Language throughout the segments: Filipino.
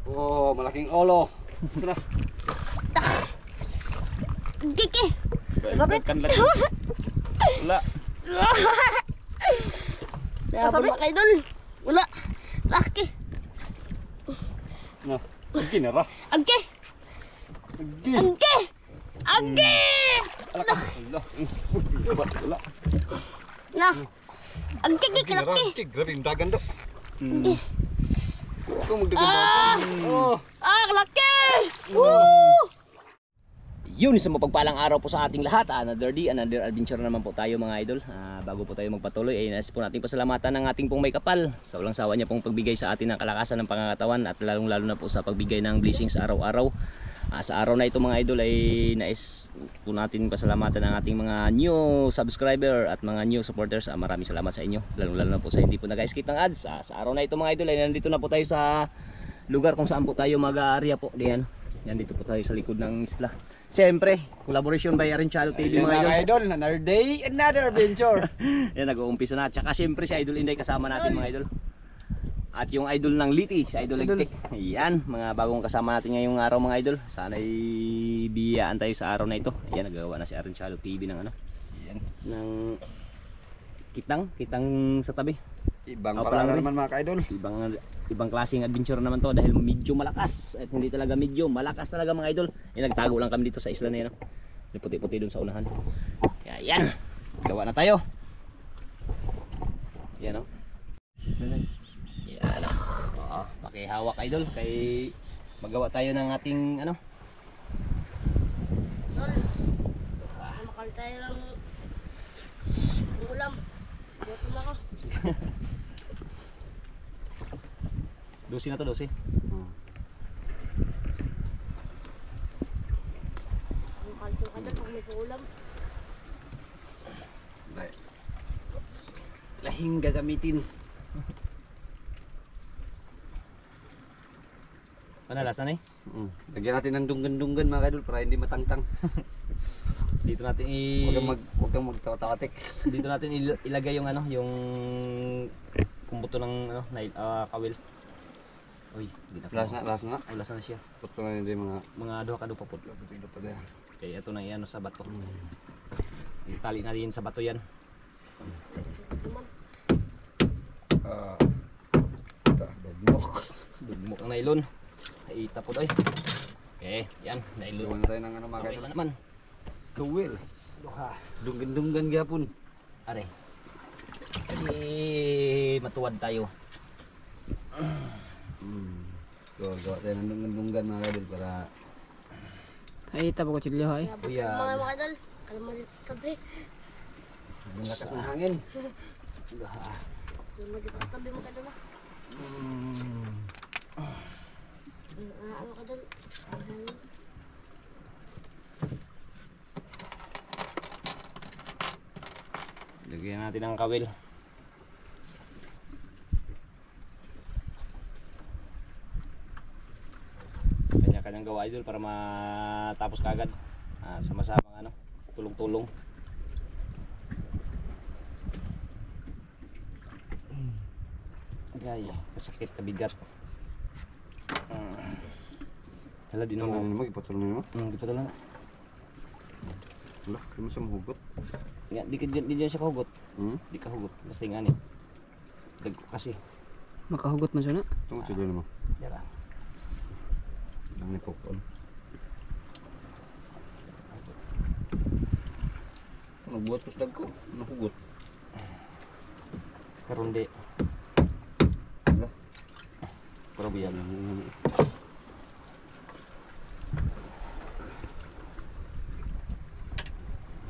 Oh, malaking olo. Sana. Kiki. Sabit kan lagi. Wala. Sabit kay Idol. Wala. Laki. No. Agki na ra. Agke. Agki. Agke. Agke. Allah. Wala. Na. Agke kiki laki. Agki, grabe yung dagan do. Ito magdagan Ah! ba? Oh. Ah, laki. Woo! Yun, isang mapagpalang araw po sa ating lahat. Another day, another adventure naman po tayo mga idol. Bago po tayo magpatuloy, ay nais po natin pasalamatan ng ating pong may kapal sa walang sawa niya pong pagbigay sa atin ng kalakasan ng pangangatawan at lalong lalo na po sa pagbigay ng blessings araw-araw. Sa araw na ito mga idol ay nais po natin pasalamatan ng ating mga new subscriber at mga new supporters. Maraming salamat sa inyo, lalong lalo na po sa hindi po nag-skip ng ads. Sa araw na ito mga idol ay nandito na po tayo sa lugar kung saan po tayo mag-aarya po. Diyan, yan dito po tayo sa likod ng isla. Siyempre, collaboration by Arenchado TV mga idol. Another day, another adventure. Yan, nag-uumpisa na. Tsaka siyempre si Idol Inday kasama natin mga idol. At yung idol ng Liti, si Idol Legtek. Ayan, mga bagong kasama natin ngayong araw mga idol. Sana biyayaan tayo sa araw na ito. Ayan, nagagawa na si Arenchado TV ng ano. Ayan. Ng kitang sa tabi. Ibang Oh, pala parang naman mga ka-idol. Ibang klaseng adventure naman to dahil medyo malakas at hindi talaga medyo malakas talaga mga idol. Nagtago lang kami dito sa isla na yan. May puti-puti dun sa unahan. Kaya yan, gawa na tayo. Yan o. Yan o. Pakihawak idol kay magawa tayo ng ating ano. Idol. Makal tayo ng ulam. Gutom ako. 12 na to, 12. Makalsin ka dyan pag may ulam. Lahing gagamitin. Panalasan eh. Lagyan natin ng dunggan-dunggan mga ka-idol para hindi matangtang. Dito natin Huwag kang magtawatawatik. dito natin ilagay yung ano, yung kumbuto ng ano, kawil. Uy, hindi na. Last na. Ulas na siya. Puto na hindi Mga duha ka dupa po. puto na yan. Kaya ito na iano sa bato. Itali na din sa bato yan. Dagmok. Dugmok ang nailon. Ay tapos ay. Okay, yan, nailon. Gawa na tayo ng ano mga Okay ka-idol. na naman. Kawil. Dunggan-dunggan gapon. Are. Ay, matuwad tayo. Gawa tayo ng dunggan-dunggan mga ka-idol para Ay, tabo ko chilyo ay. Kuya. Mga mga idol. Kalma dito sa tabi. ang lakas ng hangin. Kalma dito sa tabi mga idol. Ano ka idol? Lagyan natin ang kawil. Kanya-kanyang gawa idol para matapos kagad. Sama-samang ano, tulong-tulong. Ay, kasakit, kabigat. Hala, di Ito na na mo. mo, ipatol na mo. Di pa lang. Wala, kaya mo siya mahugot. Di dyan siya kahugot. Di kahugot. Basta yung anit. Dagko kasi. Makahugot man siya na. Ito mo sila naman. Yara. Lang ni Popon. Nagbuhat ko sa dagko. Nahugot. Karon di. Wala. Pero biyan.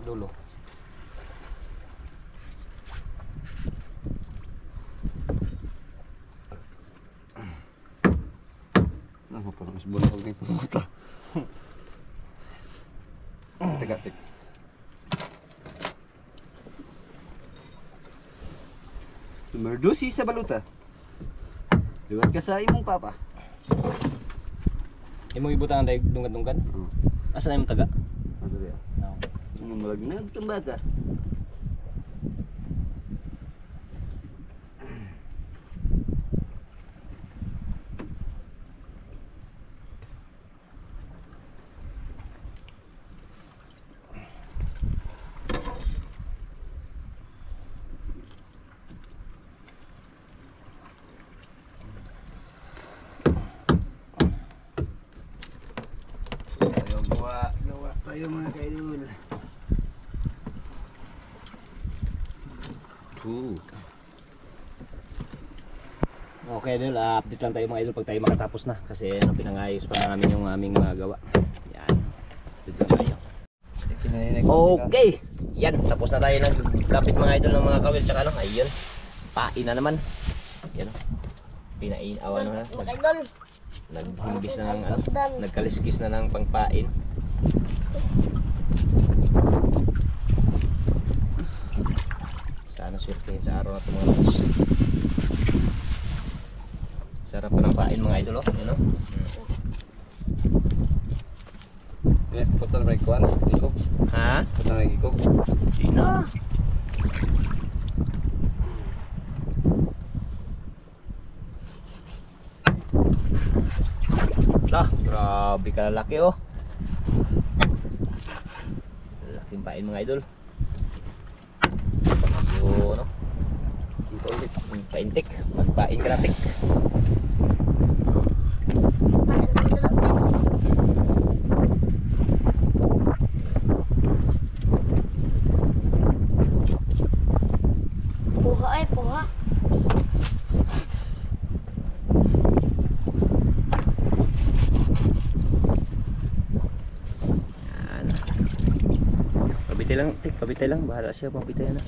Dulo. Nah, parang mas buwan ko ng puta. Tek-tek. Merdusi sa baluta. Liwat ka sa imong papa. Imong ibutan ang dunggan-dunggan. Asa na imong taga? Ano dia? No. Ano malagnag tambaga. Okay idol, update lang tayo mga idol pag tayo makatapos na. Kasi ano, pinangayos pa namin yung aming mga gawa. Yan. Dito tayo. Okay. Yan, tapos na tayo ng kapit mga idol ng mga kawil. Tsaka ano, ayun. Pain na naman. Yan. Pinainawan na. Mga idol. Naghimbis na ng ano, nagkaliskis na ng pangpain. Sana swertehin sa araw na ito mga lods. Sarap pa ng pain mga idol, oh. Yan, oh. Puto na may kuwan, ikog. Ha? Puto na may ikog. Di na. Grabe ka lalaki, oh. Laking pain mga idol. Yun, no? Dito ulit, paintik. Magpain gratik. Puha ay, puha. Yan. Pabitay lang, tik, pabitay lang. Bahala siya, pabitay na.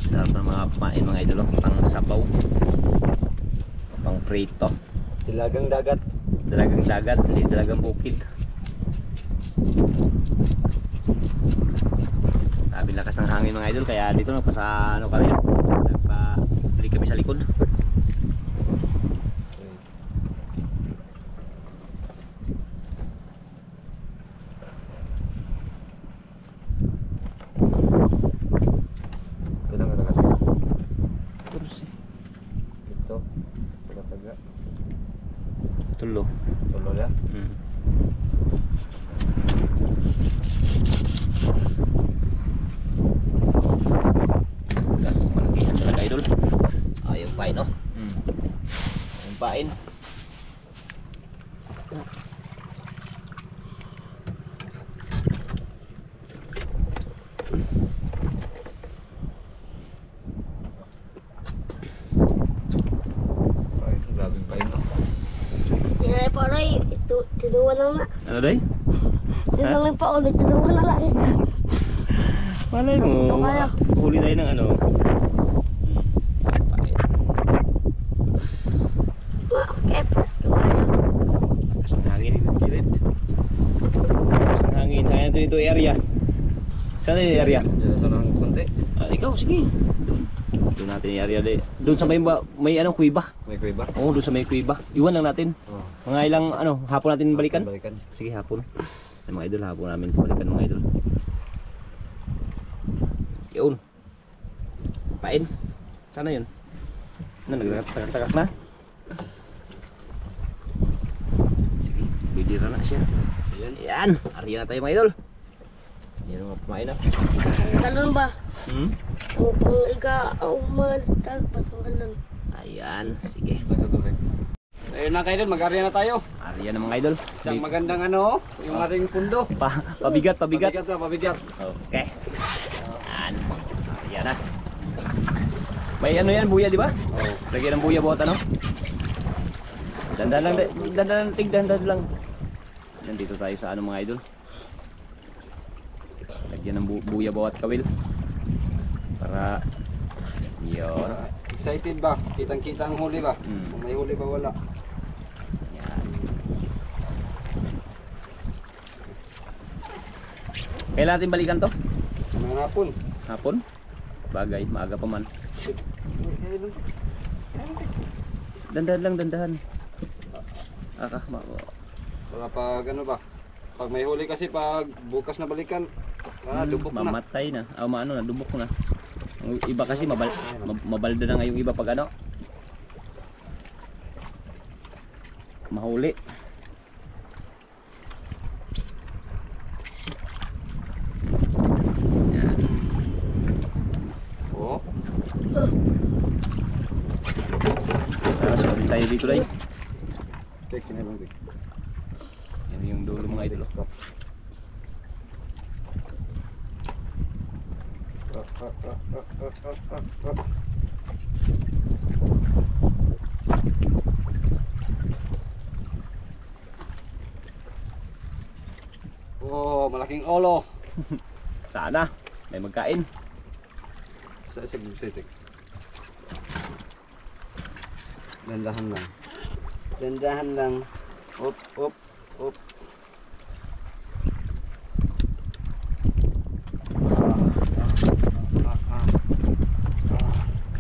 Sarap ng mga pain mga idol, oh. Pang sabaw, pang prito, Dilagang dagat. dalagang dagat, hindi dalagang bukid. Sabi lakas ng hangin mga idol, kaya dito nagpasa ano kami, nagpa-balik kami sa likod. Ito lang katagat. Kursi. Ito. Taga. Tulo. Tulo ya. Malaki yan talaga idol. Yung pain, oh. Yung pain. Ay, grabing pain to. Yan ay paray. Ito, tinuwa lang na. Ano day? Dito lang pa ulit. Tinuwa na lang. Malay mo, Kaya. huli tayo ng ano. Pain. Okay, press ko kaya. Lakas ng hangin gilid. Lakas ng hangin. Saan natin ito area? Saan natin yung area? Diyan sa nang konti. Ikaw, sige. Doon natin yung area din. Doon sa may anong kuiba. May kuiba. Oo, doon sa may kuiba. Iwan lang natin. Oh. Mga ilang ano, hapon natin balikan. Balikan. Sige, hapon. Ay, mga idol, hapon namin balikan mga idol. Yun. Pain. Sana yun. Ano, nagtagak na? Sige, bidira na siya. Ayan, yan. Ariya na tayo mga idol. Yan ang mga pamain na. Talon ba? O kung umagtag pa sa talon. Ayan, sige. Ayun na kayo, mag-area na tayo. Ariya na mga idol. Isang magandang ano, yung ating pundo. Pabigat. Pabigat. Okay. Yan. Ayan na. May ano yan, buya di ba? Oh. Lagyan ng buya buhat ano? Dandan lang. Nandito tayo sa ano mga idol. Lagyan ng buya buhat kawil. Para yun. Excited ba? Kitang-kita ang huli ba? Kung may huli ba wala? Yan. Kailan natin balikan to? Mga hapon. Hapon? Bagay, maaga pa man. Dandahan. Para pag ano ba? Pag may huli kasi pag bukas na balikan, dubok na. Mamatay na. Dubok na. Ang iba kasi mabalda na nga yung iba pag ano. mahuli. Yan. Oh. Tara, sumatin tayo dito day. Tek, kinabang tek. Yan yung dulo mga idol. Stop. Oh, malaking olo. Sana may magkain. Sa tek. Dandahan lang. Dandahan lang. Up, up, up.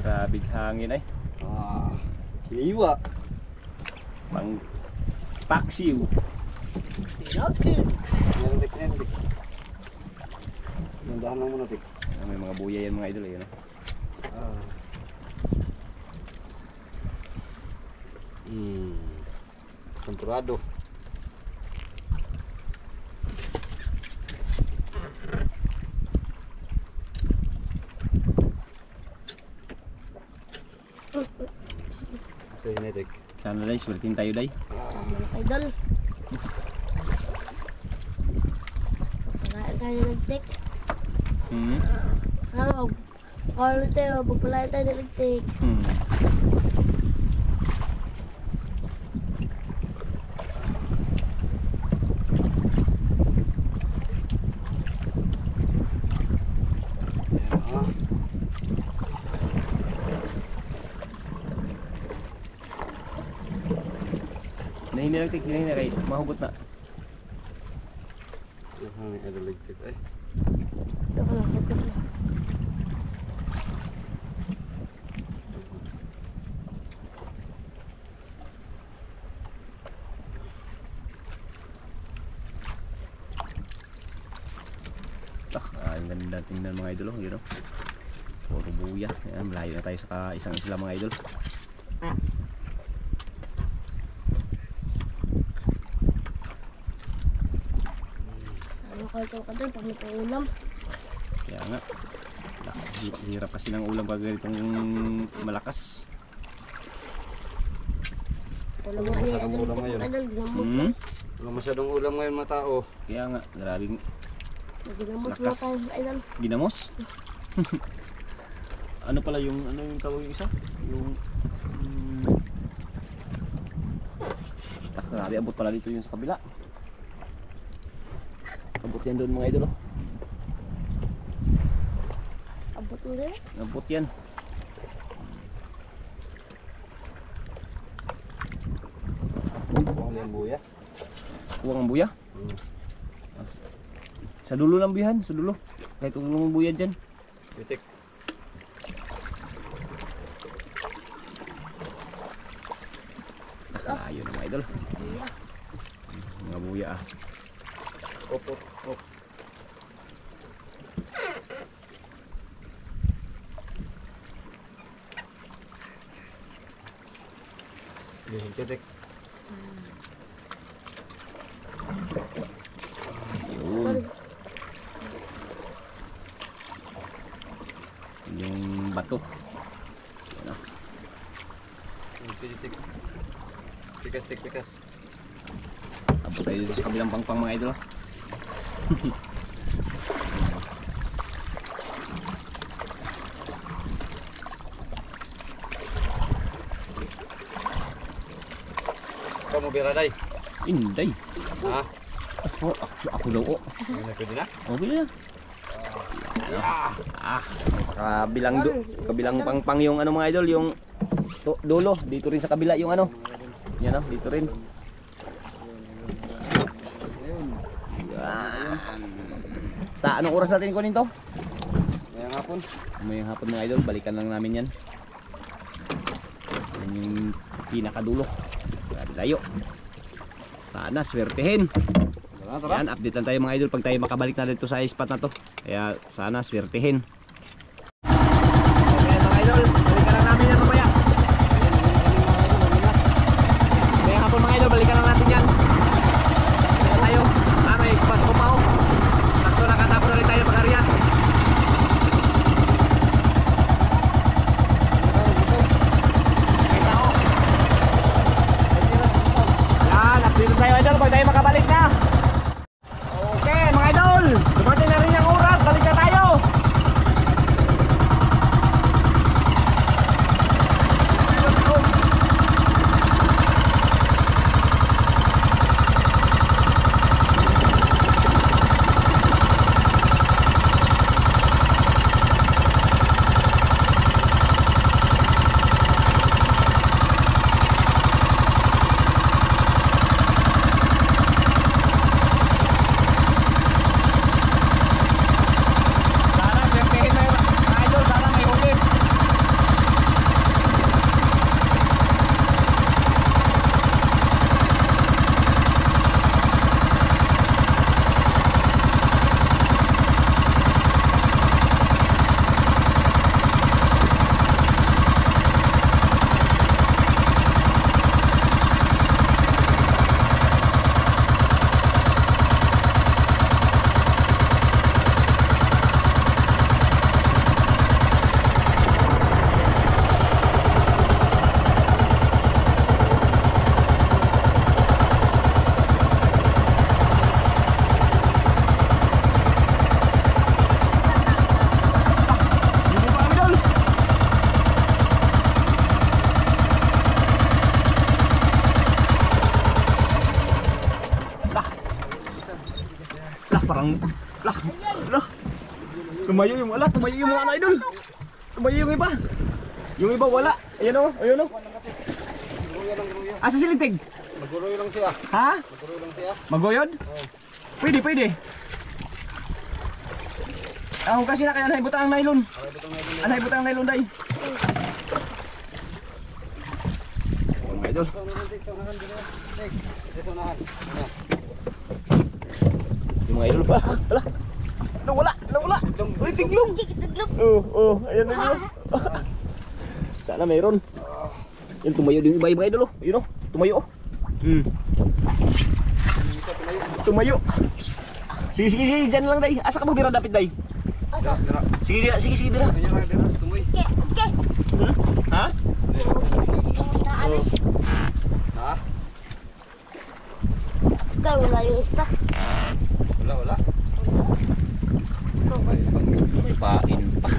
Grabing hangin ay. Hiniwa. Pang paksiw. Meron tek, meron tek. Dandahan lang muna tek. May mga buya yan mga idol. Yun, Konturado. So yun tek. Sana day, swertin tayo day. Mga idol. Pagkain tayo nagtik. Hmm. Ano, kalo tayo, pagpalain tayo nagtik. Hmm. Hinahin na tik, hinahin na kay mahugot na. Electric ay. Ito ko lang, ito ko lang. Ang ganda tingnan mga idol. Yun, puro buya. Yan, malayo na tayo sa isang isla mga idol. Ano kayo ito ka doon pag nag-uulam? Kaya nga, hirap kasi ng ulam pag ganitong malakas. Wala mo ano Masyadong ulam ngayon. idol, ginamos mo. Hmm? Wala masyadong ulam ngayon mga tao. Kaya nga, grabing Ginamos mo Lakas. tayo idol. ginamos. Ano pala yung, ano yung tawag yung isa? Yung grabe, abot pala dito yung sa kabila. Abot yan doon mga idol. Abot mo din. Abot yan. Kung yung buya. Kuwang ang buya. Sa dulo lang buyahan, sa dulo. Kahit kung ang buya dyan. Bitik. Ayun mga idol. Mga buya ah. Op, op, op. Bitik. Yun. Yung bato. Yan ah. Bitik. Tikas, tikas. Abot tayo dito sa kabilang pangpang mga idol. Kamu biraday. Inday. Ha? Ako daw oh. Ano pwede na? Okay na. Sa kabilang pangpang yung ano mga idol, yung dulo, dito rin sa kabila yung ano. Yan oh, dito rin. Yan. Anong oras natin kunin to? Ngayong hapon. May hapon mga idol, balikan lang namin yan. Yan yung pinakadulo. Grabe layo. Sana swertehin. Tara. Yan, update lang tayo mga idol pag tayo makabalik na dito sa spot na to. Kaya sana swertehin. Okay mga idol, balikan lang namin yan mamaya. May hapon mga idol, balikan Tumayo yung wala, tumayo yung mga idol. Tumayo yung iba. Yung iba wala. Ayan o, ayan o. Asa si Lintig? Maguroy lang siya. Ha? Maguroy lang siya. Maguyod? Pwede, pwede. Ako kasi na kaya nahibutan ang nylon. Nahibutan ang nylon day. Mga idol. Yung mga idol pa. Wala. Nawala, nawala. Uy, tiglong. Oh, ayan na yun. Sana mayroon. Yan, tumayo din iba-iba idol. Yun o, tumayo. Tumayo. Sige, sige, sige, dyan lang day. Asa ka magbira dapit day? Sige, dira, sige, sige, dira. Okay, okay. Ha? Ha? Ikaw, wala yung isa. Wala. May pain pa.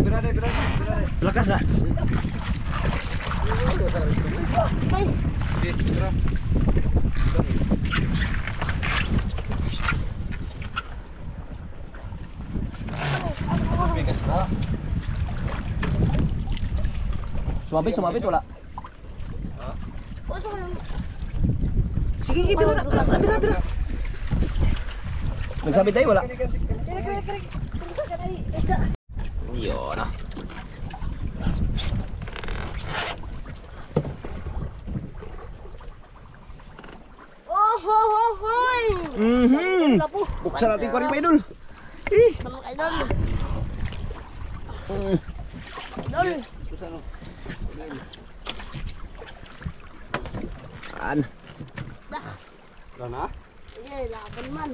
Birade. Lakas na. Okay. Bira. Bigas na. Sumabit, wala. O, so, Sige, sige, bira na. Bira. Nagsabit tayo, wala. Yun ah. oh, ho, ho, hoy. Buksan natin ko rin pa idol. Sama ka, idol. Idol. Saan? Wala na? Sige, laban man.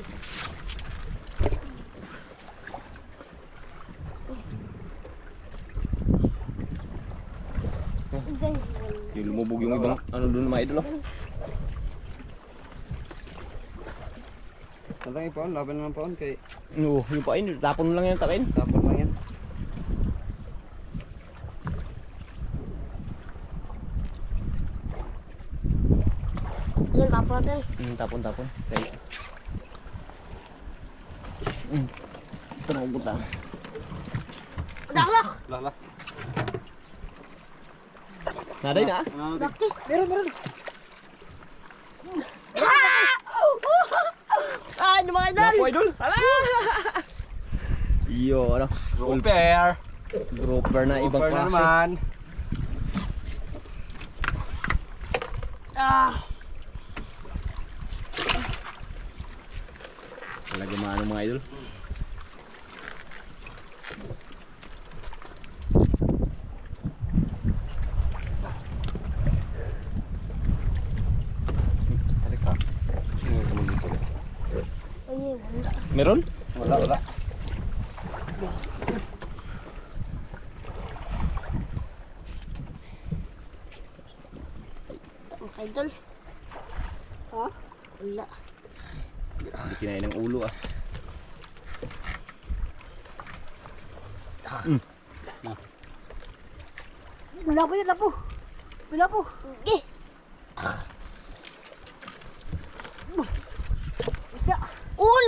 Yung lumubog yung ibang ano doon mga idol. Tantang ipon, laban naman paon kay No, yung pain, tapon mo lang yan takin. tapon lang yan. Yan, tapo natin. Tapon. Okay. Ito na ubuta. Daklak. Lala. Naday na? Bakti. Meron. Ah, yung mga idol. Napo idol. Hala! Yo, ano? Grouper. Grouper na ibang Grouper na klase. naman. Ah, Talaga maano mga idol. Halika. Sino naman dito? ay, wala. Meron? Wala. Mga idol. Ha? Wala. Hindi kinain ng ulo ah. Wala po. Okay.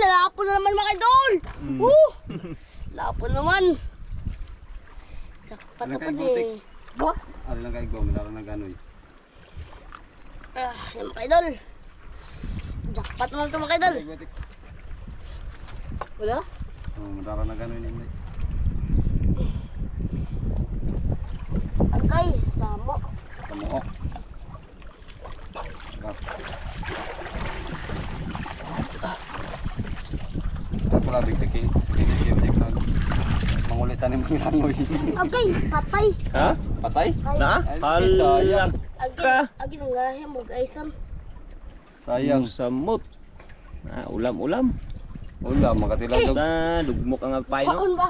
Lalapo na naman mga idol. Lapo naman. Jackpot Ano na kayo, pa butik? eh. Ba? Ano lang kayo gawin? Meron na gano'y. Yan mga idol. Jackpot naman ito mga idol. Wala? Madara na gano'y ninday. Okay, samo. Kamuo. Ako labig sa kinit mangulitan yung mga langoy. Okay, patay. Ha? Patay? Na? Ay, sayang. Hala! Agi nang gahe mag-aisan. Sayang. Samot. Ulam. Ulam, makatiladog. Dugmok ang agpay no? Paon ba?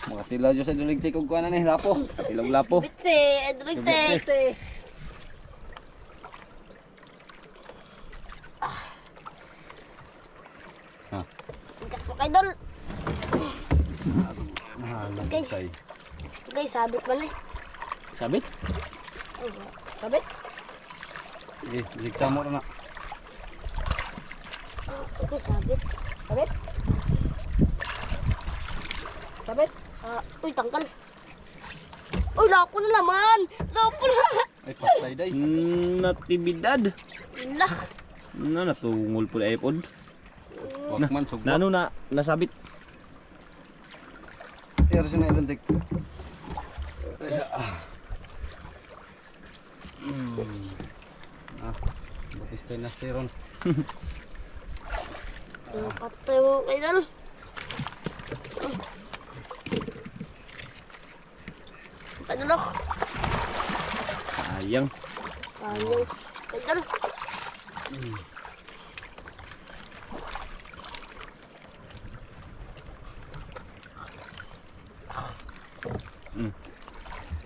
Makatiladog sa duligtik og kuana ni lapo. Ilang lapo. Bitse, Edrite. Ha. Ikas mo kay Dol. Okay. Say. Okay, sabit man eh. Sabit? Sabit? Eh, jigsaw mo na. Okay, sabit. Sabit? Sabit. Uy, tangkal. Uy, lapo na naman. Lapo na. Ay, patay day. Natibidad. Lah. Na natungol po ay pod. Wakman, sugwa. Nano na nasabit. Ero siya na ilantik. Batista na siron. Patay mo kayo dal. Kayo dal. Sayang. Kayo dal.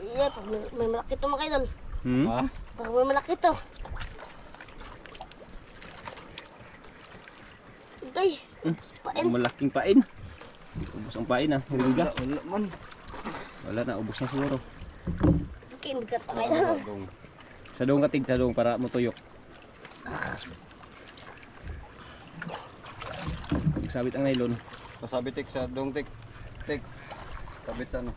Iya, pag may malaki to mga kayo dal. Hmm? Ha? Pag may malaki to. Day, pain. Malaking pain. Ubos ang pain ah. Hiriga. Wala man. Wala na, ubos na siguro. Okay, bigat pa kayo dal. Sa doong katig, sa doong para mutuyok. Sabit ang nylon. Pasabi tik sa dong tik. Tik. Sabit sa ano.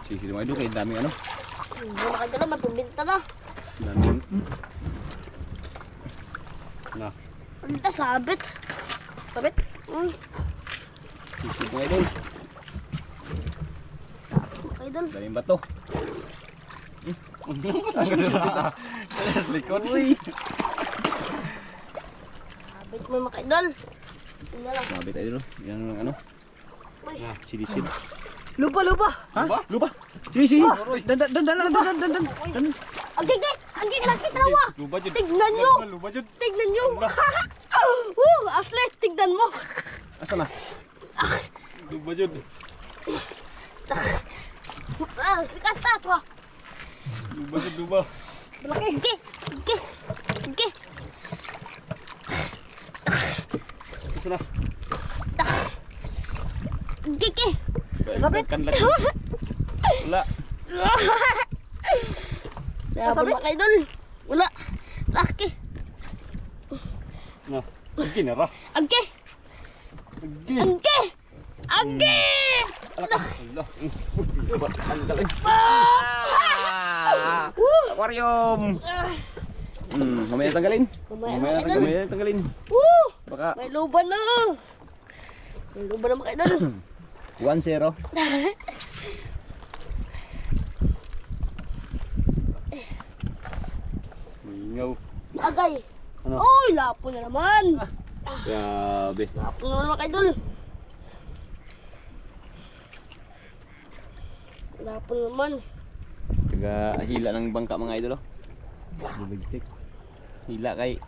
Sisi mga idol, kaya daming ano. Hindi na kayo dal, matumbinta na. Daming. Na. Ano ta, sabit. Sabit. Sisi mga idol. Kayo dal. Daming bato. Likod. Uy! Sabit mo mga kayo dal. Tingnan lang. Sabit idol. Yan ang ano. Uy, Silisid. Lupa, lupa. Ha? Lupa? Sisi! Dan. agay, laki tawa. Luba jud. Tignan nyo. Luba jud. Tignan nyo. Aslet, tignan mo. Asa na? Luba jud. Bikas ta, to. Luba jud luba. Malaki. Ige. Asa na? Ige. Sabit? Kanlat. Wala. Sabit mga kayo dal. Wala. Laki. Na. Agi na ra. Age. Agi. Age. Allah. Aquarium! Mamaya tanggalin. Mamaya Mamaya mga kayo dal. Mamaya tanggalin. Baka May luban na. May luban na mga kayo dal. 1-0. Mingaw. Agay. Ano? Oy, lapo na naman. Grabe. Lapo na naman mga kayo dal. Lapo na naman. Taga hila ng bangka mga idol. Bubigtik. Hila kay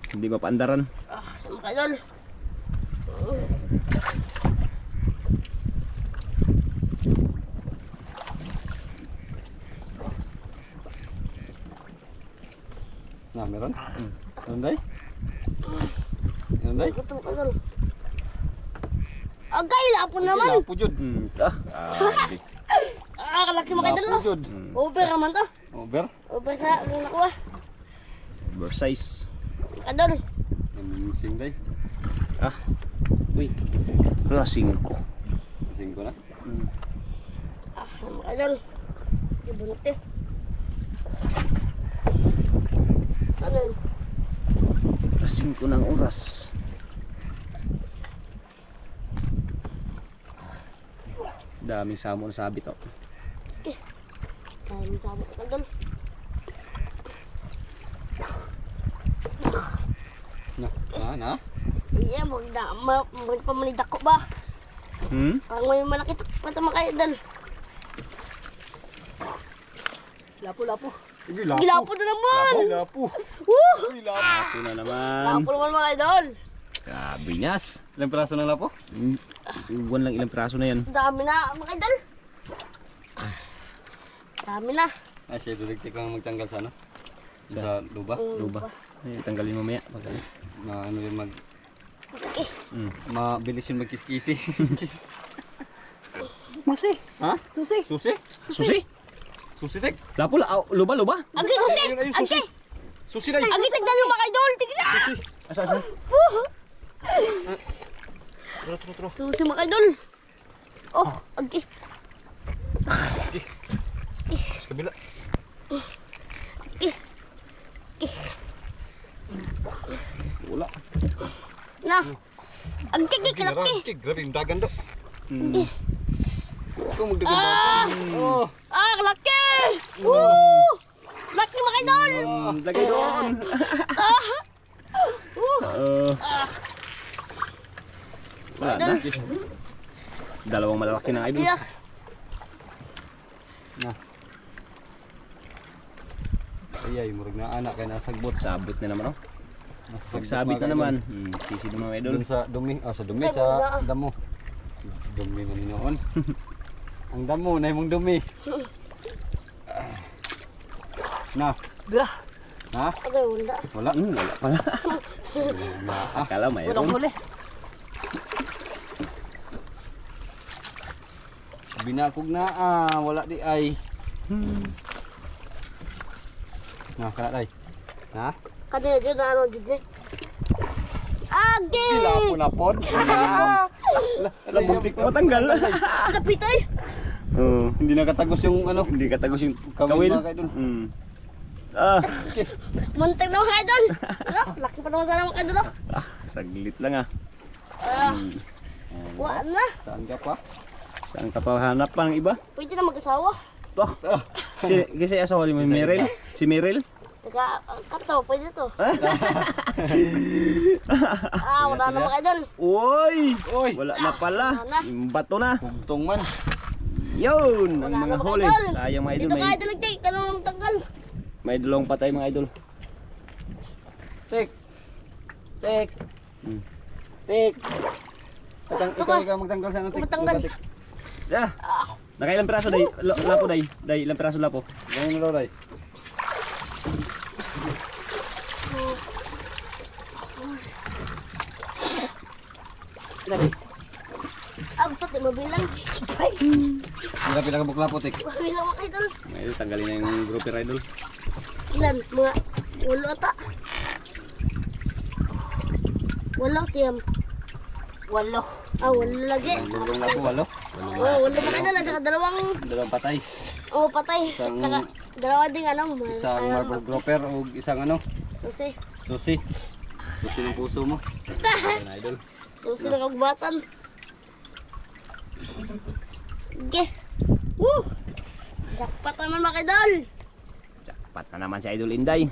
hindi mapaandaran. Mga kayo dal. Na meron? Nanday? Nanday? Ito mga kayo dal. Agay, lapo na naman. Lapo jud. Grabe. Kalaki mga kayo dal. Lapo jud. Over naman to. Over? Over sa ano nakuha. Oversize. Mga dal. Namising day. Uy. Rasing ko. Mising ko na. Mga dal. Ibuntis. Ano yun? Rasing ko ng oras. Daming samon sabit oh. Dahil sa mga dal. Na. Iya, magpamanid ako ba? Parang may malaki pa ito mga kayo dal. Lapo. Gilapo na naman. Lapo. Woo! Uy, lapo. Lapo na naman. Lapo naman mga idol. Grabe nyas. Ilang piraso ng lapo? Iwan lang ilang praso na yan. Dami na mga idol. Dami na. Ay, siya duligtik lang magtanggal sa ano? Sa luba. Luba. Ay, tanggalin mamaya. Na ano yun mag... Okay. Mabilis yun magkiskisi. Musi. Ha? Susi. Susi? Susi? Susi tik? Lapo la. Luba. Agi susi! Ayun, Agi! Susi day. Agi tignan yung mga idol. Tignan. Asa? Susi mga idol. Oh, agi. Kabila. Wala. Na. Agi laki. Grabe yung dagan do. Ito Ah! Oh. Ah, laki. Woo! Laki mga idol. Lagay doon. Wala na. Dalawang malalaki na idol. Yeah. Ay, murag na anak kay nasagbot. Sabot na naman oh. Pagsabit na naman. Sisi naman mga idol. Doon sa dumi, sa damo. Dumi na noon. Ang damo na imong dumi. Na. Gra. Ha? Agay, wala. Wala. Wala pala. Akala mayroon. Huli. Binakog na wala di ay. Na, kana day. Ha? Kadya dyan na ano dyan. Agi! Lapon. Alam buntik ko matanggal. Lapit ay. Oo. Hindi nakatagos yung ano. Hindi katagos yung Kawil, kawil. mga idol. Muntik na mga idol. Ano? Laki pa naman sana mga idol. Saglit lang ah. Wala na. Saan ka pa? Saan ka pa hanap pa ng iba? Pwede na mag-asawa. Kasi asawa ni Meryl. Si Meryl. Taga, kato, pwede to. Wala na mga idol. Uy! Oy! Wala na pala. Wala na. Yung bato na. Kugtong man. Yun! Ang Wala mga na, mga huli. idol. Sayang mga idol. Dito ka idol nagtay, kanong tanggal. May dalawang patay mga idol. Tik. Tik. Hmm. Tik. Ito Ikaw magtanggal sa ano, Tik. Matanggal. Tik. Yeah. Nakailang piraso day? Lapo day? Day, ilang piraso lapo? Ganyan mo daw, day. Basta di mabilang. Pila ka bukla po, Tik. Mabilang mga idol. Mga idol, tanggalin na yung grouper idol. Ilan? Mga 8 ata. 8 siyam. 8. 8 lagi. Lulong lapo, walo. Oh, 8 mga idol. Saka Dalawang patay. patay. Isang- Saka dalawa ding ano. Isang marble gropper o isang ano, Susi. susi. Susi ng puso mo. Ayun, idol. Susi ng kagbatan. Ge. Woo! Jackpot naman mga idol. Jackpot na naman si Idol Inday.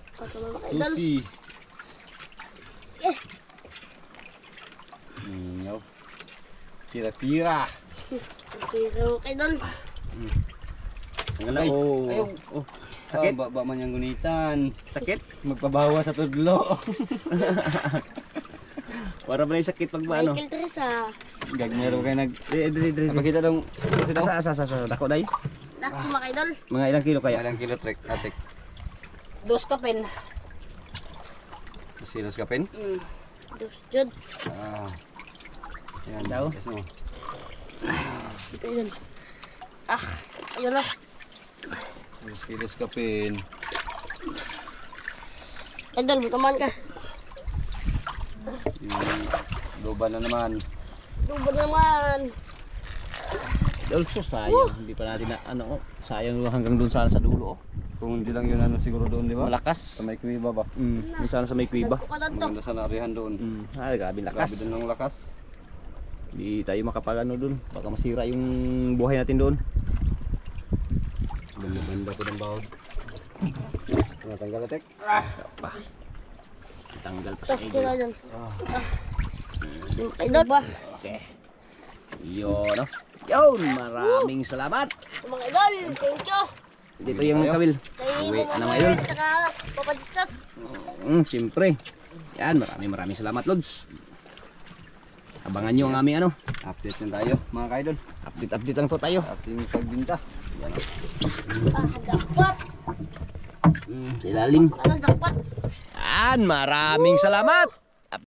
Jackpot naman mga idol. Susi. Eh. Yo. Pira-pira. Pero mga idol. Ang ala, Ay, oh. ayaw. Oh. Sakit? Ba man yung gunitan. Sakit? Magpabawa sa tudlo. Para ba na yung sakit pag ano? Michael Teresa. Gagmero kayo nag... Dre. Napakita dong susi daw. Asa. Dako day? Dako mga idol. Mga ilang kilo kaya? Ilang kilo trek, atik. 2 kapin. Silos ka pen? Dos jud. Yan Daw? Yes, no. Ito yun. Ayun lang. Silos ka pen. Idol, butaman ka. Luban na naman. Lubad naman. Also sayang, hindi pa natin na ano, sayang hanggang doon sana sa dulo. Kung hindi lang yun ano siguro doon, di ba? Malakas. Sa may kuiba ba? Yung sana sa may kuiba. Dagko ka na to. Maganda sa narihan doon. Grabe Grabe lakas. doon ng lakas. Hindi tayo makapagano doon. Baka masira yung buhay natin doon. Banda ko ng bawod. Natanggal na tek. Pa. Tanggal pa sa Tapos idol. na dyan. Idol ba? Okay. Yun, no? Yun, maraming salamat. Mga idol, thank you. Dito yung kawil. Kay Uwi, Mama ano Mel, ngayon? saka Papa Jesus. Siyempre. Yan, maraming salamat, Lods. Abangan nyo ang aming ano. Update na tayo mga kaidol. Update lang po tayo. Ating pagbinta. Yan o. Jackpot. Sa ilalim. Ano jackpot? Yan, maraming salamat.